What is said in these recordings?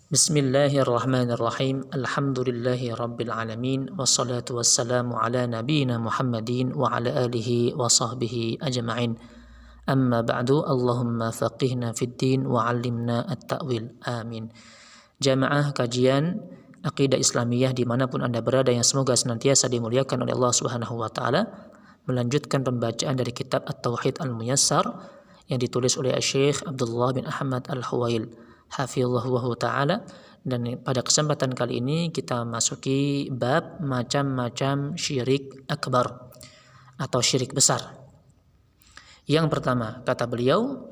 Bismillahirrahmanirrahim. Alhamdulillahi rabbil alamin. Wassalatu wassalamu ala nabiyyina Muhammadin wa ala alihi wa sahbihi ajma'in. Amma ba'du. Allahumma faqihna fid din wa 'allimna at-ta'wil. Amin. Jamaah kajian Aqidah Islamiyah dimanapun Anda berada, yang semoga senantiasa dimuliakan oleh Allah Subhanahu wa taala, melanjutkan pembacaan dari kitab At-Tauhid Al-Muyassar yang ditulis oleh Syekh Abdullah bin Ahmad Al-Huwail hafizallahu ta'ala. Dan pada kesempatan kali ini kita masuki bab macam-macam syirik akbar atau syirik besar. Yang pertama, kata beliau,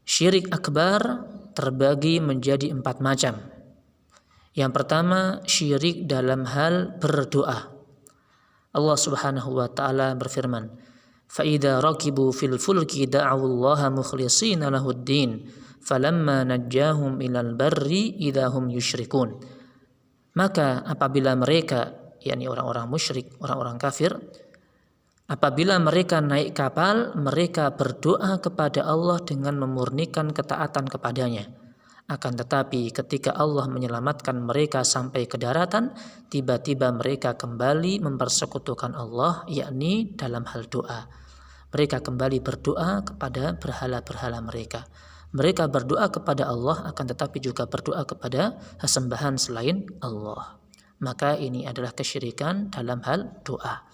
syirik akbar terbagi menjadi 4 macam. Yang pertama, syirik dalam hal berdoa. Allah Subhanahu wa taala berfirman, "Fa-idza rakibu fil fulki da'awullaha mukhlishina lahud-din, falamma najjahum ilal barri idahum yusyrikun." Maka apabila mereka, yakni orang-orang musyrik, orang-orang kafir, apabila mereka naik kapal, mereka berdoa kepada Allah dengan memurnikan ketaatan kepadanya. Akan tetapi ketika Allah menyelamatkan mereka sampai ke daratan, tiba-tiba mereka kembali mempersekutukan Allah, yakni dalam hal doa. Mereka kembali berdoa kepada berhala-berhala mereka. Mereka berdoa kepada Allah, akan tetapi juga berdoa kepada sesembahan selain Allah. Maka ini adalah kesyirikan dalam hal doa.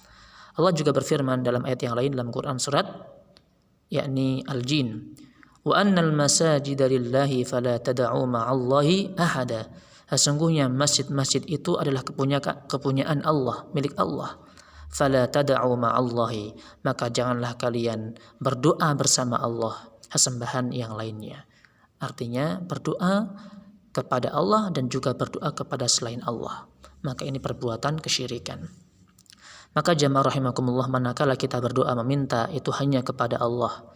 Allah juga berfirman dalam ayat yang lain dalam Quran surat yakni Al-Jin, "Wa annal masajida lillahi fala tad'u ma'allahi ahada." Sesungguhnya masjid-masjid itu adalah kepunyaan Allah, milik Allah. Fala tad'u ma'allahi, maka janganlah kalian berdoa bersama Allah sesembahan yang lainnya. Artinya berdoa kepada Allah dan juga berdoa kepada selain Allah. Maka ini perbuatan kesyirikan. Maka jamaah rahimakumullah, manakala kita berdoa meminta itu hanya kepada Allah.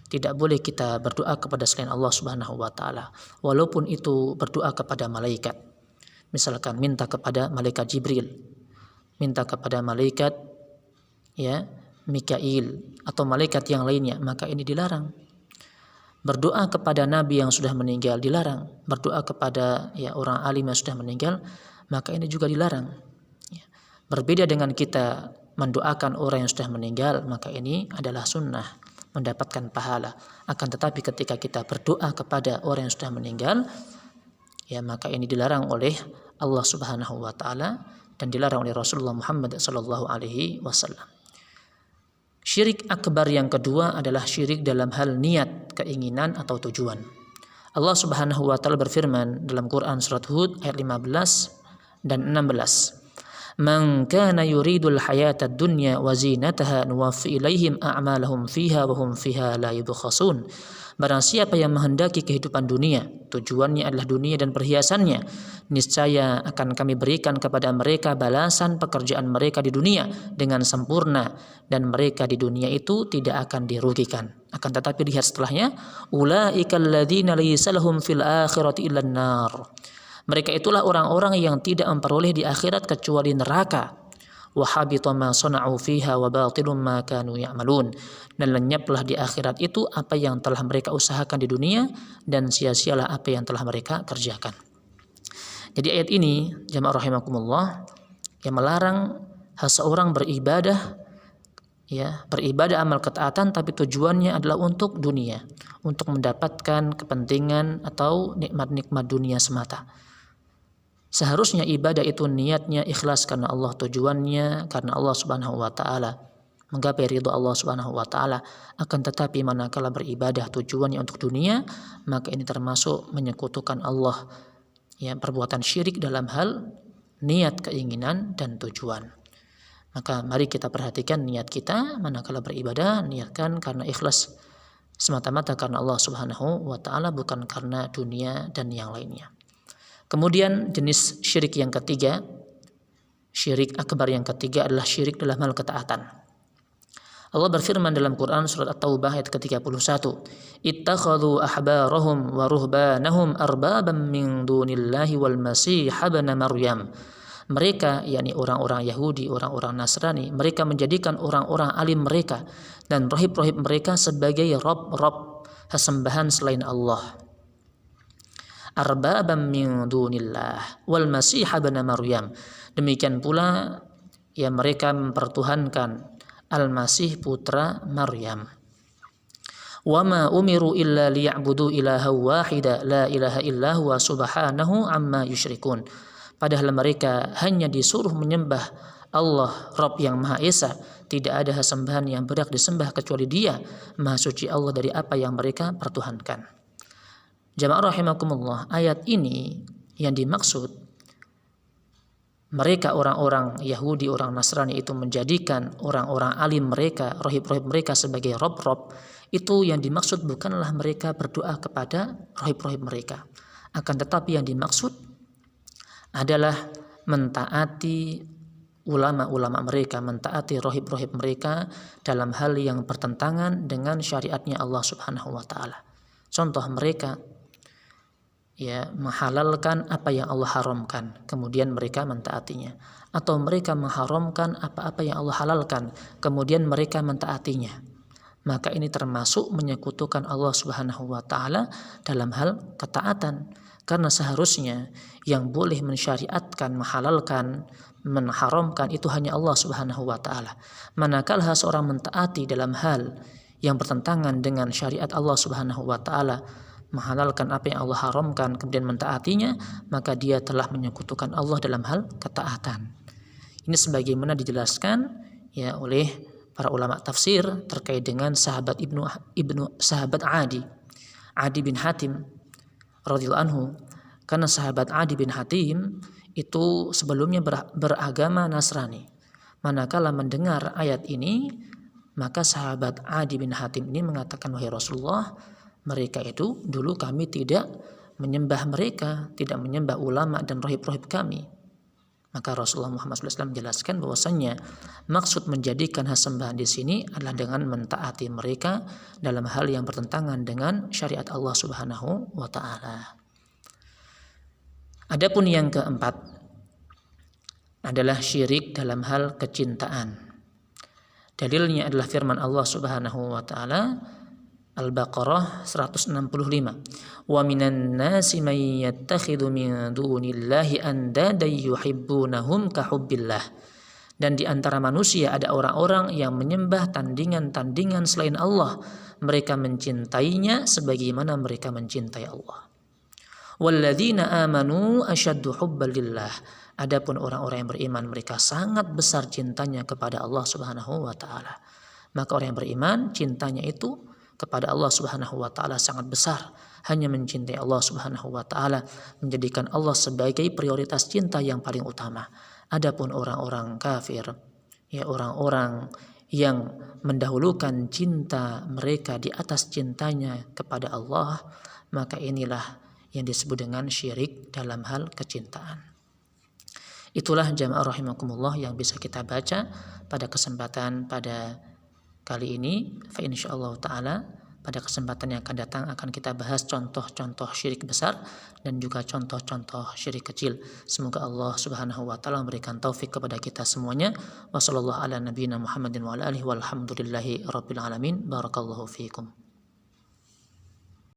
Tidak boleh kita berdoa kepada selain Allah Subhanahu wa taala. Walaupun itu berdoa kepada malaikat. Misalkan minta kepada malaikat Jibril, minta kepada malaikat Mikail atau malaikat yang lainnya, maka ini dilarang. Berdoa kepada nabi yang sudah meninggal dilarang. Berdoa kepada orang alim yang sudah meninggal, maka ini juga dilarang. Berbeda dengan kita mendoakan orang yang sudah meninggal, maka ini adalah sunnah, mendapatkan pahala. Akan tetapi ketika kita berdoa kepada orang yang sudah meninggal, maka ini dilarang oleh Allah Subhanahu wa taala dan dilarang oleh Rasulullah Muhammad sallallahu alaihi wasallam. Syirik akbar yang kedua adalah syirik dalam hal niat, keinginan atau tujuan. Allah Subhanahu wa taala berfirman dalam Quran surat Hud ayat 15 dan 16. "Man kana yuridul hayatad dunya wa zinataha nuwaffi ilaihim a'malahum fiha wa hum fiha la yubkhasun." Barang siapa yang menghendaki kehidupan dunia, tujuannya adalah dunia dan perhiasannya, niscaya akan kami berikan kepada mereka balasan pekerjaan mereka di dunia dengan sempurna, dan mereka di dunia itu tidak akan dirugikan. Akan tetapi lihat setelahnya, ulaikal ladzina laysa lahum fil akhirati illan nar. Mereka itulah orang-orang yang tidak memperoleh di akhirat kecuali neraka. Wa habita ma sana'u fiha wa batilum ma kanu ya'malun. Dan lenyaplah di akhirat itu apa yang telah mereka usahakan di dunia, dan sia-sialah apa yang telah mereka kerjakan. Jadi ayat ini jamaah rahimakumullah yang melarang seseorang beribadah amal ketaatan tapi tujuannya adalah untuk dunia, untuk mendapatkan kepentingan atau nikmat-nikmat dunia semata. Seharusnya ibadah itu niatnya ikhlas karena Allah, tujuannya karena Allah Subhanahu wa taala, menggapai ridha Allah Subhanahu wa taala. Akan tetapi manakala beribadah tujuannya untuk dunia, maka ini termasuk menyekutukan Allah, perbuatan syirik dalam hal niat, keinginan dan tujuan. Maka mari kita perhatikan niat kita manakala beribadah, niatkan karena ikhlas semata-mata karena Allah Subhanahu wa taala, bukan karena dunia dan yang lainnya. Kemudian jenis syirik yang ketiga, syirik akbar yang ketiga adalah syirik dalam hal ketaatan. Allah berfirman dalam Quran surat At-Taubah ayat ke-31, "Ittakhadhu ahbarahum wa ruhbanahum arbaban min dunillahi wal masih ibn Maryam." Mereka, yakni orang-orang Yahudi, orang-orang Nasrani, mereka menjadikan orang-orang alim mereka dan rohib-rohib mereka sebagai rob-rob sesembahan selain Allah. arbabam min dunillah wal masih ibn Maryam. Demikian pula ya mereka mempertuhankan Al-Masih putra Maryam. Wa ma umiru illa liya'budu ilaha wahida la ilaha illa huwa subhanahu amma yusyrikun. Padahal mereka hanya disuruh menyembah Allah Rabb yang Maha Esa, tidak ada sembahan yang berhak disembah kecuali Dia, Maha Suci Allah dari apa yang mereka pertuhankan. Jamaah rahimakumullah, ayat ini yang dimaksud mereka orang-orang Yahudi, orang Nasrani itu menjadikan orang-orang alim mereka, rohib-rohib mereka sebagai rob-rob. Itu yang dimaksud bukanlah mereka berdoa kepada rohib-rohib mereka. Akan tetapi yang dimaksud adalah mentaati ulama-ulama mereka, mentaati rohib-rohib mereka dalam hal yang bertentangan dengan syariatnya Allah Subhanahu wa Ta'ala. Contoh mereka ya menghalalkan apa yang Allah haramkan, kemudian mereka mentaatinya, atau mereka mengharamkan apa-apa yang Allah halalkan, kemudian mereka mentaatinya. Maka ini termasuk menyekutukan Allah Subhanahu wa Ta'ala dalam hal ketaatan, karena seharusnya yang boleh mensyariatkan, menghalalkan, mengharamkan itu hanya Allah Subhanahu wa Ta'ala. Manakala seorang mentaati dalam hal yang bertentangan dengan syariat Allah Subhanahu wa Ta'ala, menghalalkan apa yang Allah haramkan kemudian mentaatinya, maka dia telah menyekutukan Allah dalam hal ketaatan. Ini sebagaimana dijelaskan ya oleh para ulama tafsir terkait dengan sahabat sahabat Adi bin Hatim radhiyallahu anhu. Karena sahabat Adi bin Hatim itu sebelumnya beragama Nasrani. Manakala mendengar ayat ini, maka sahabat Adi bin Hatim ini mengatakan, wahai Rasulullah, mereka itu dulu kami tidak menyembah mereka, tidak menyembah ulama dan rohib-rohib kami. Maka Rasulullah Muhammad SAW menjelaskan bahwasannya maksud menjadikan sembahan di sini adalah dengan mentaati mereka dalam hal yang bertentangan dengan syariat Allah Subhanahu wa Ta'ala. Adapun yang keempat adalah syirik dalam hal kecintaan. Dalilnya adalah firman Allah Subhanahu wa Ta'ala Al-Baqarah 165. Wa minan nasi may yattakhidhu min dunillahi andadan yuhibbunahum ka hubbillah. Dan di antara manusia ada orang-orang yang menyembah tandingan-tandingan selain Allah. Mereka mencintainya sebagaimana mereka mencintai Allah. Walladzina amanu asyaddu hubban lillah. Adapun orang-orang yang beriman, mereka sangat besar cintanya kepada Allah Subhanahu wa Ta'ala. Maka orang yang beriman cintanya itu kepada Allah Subhanahu wa Ta'ala sangat besar, hanya mencintai Allah Subhanahu wa Ta'ala, menjadikan Allah sebagai prioritas cinta yang paling utama. Adapun orang-orang kafir, ya orang-orang yang mendahulukan cinta mereka di atas cintanya kepada Allah, maka inilah yang disebut dengan syirik dalam hal kecintaan. Itulah jamaah rahimakumullah yang bisa kita baca pada kesempatan pada kali ini. Fa insyaallah taala pada kesempatan yang akan datang akan kita bahas contoh-contoh syirik besar dan juga contoh-contoh syirik kecil. Semoga Allah Subhanahu wa taala memberikan taufik kepada kita semuanya. Wassallallahu ala nabiyyina Muhammadin wa ala alihi walhamdulillahi rabbil alamin. Barakallahu fiikum.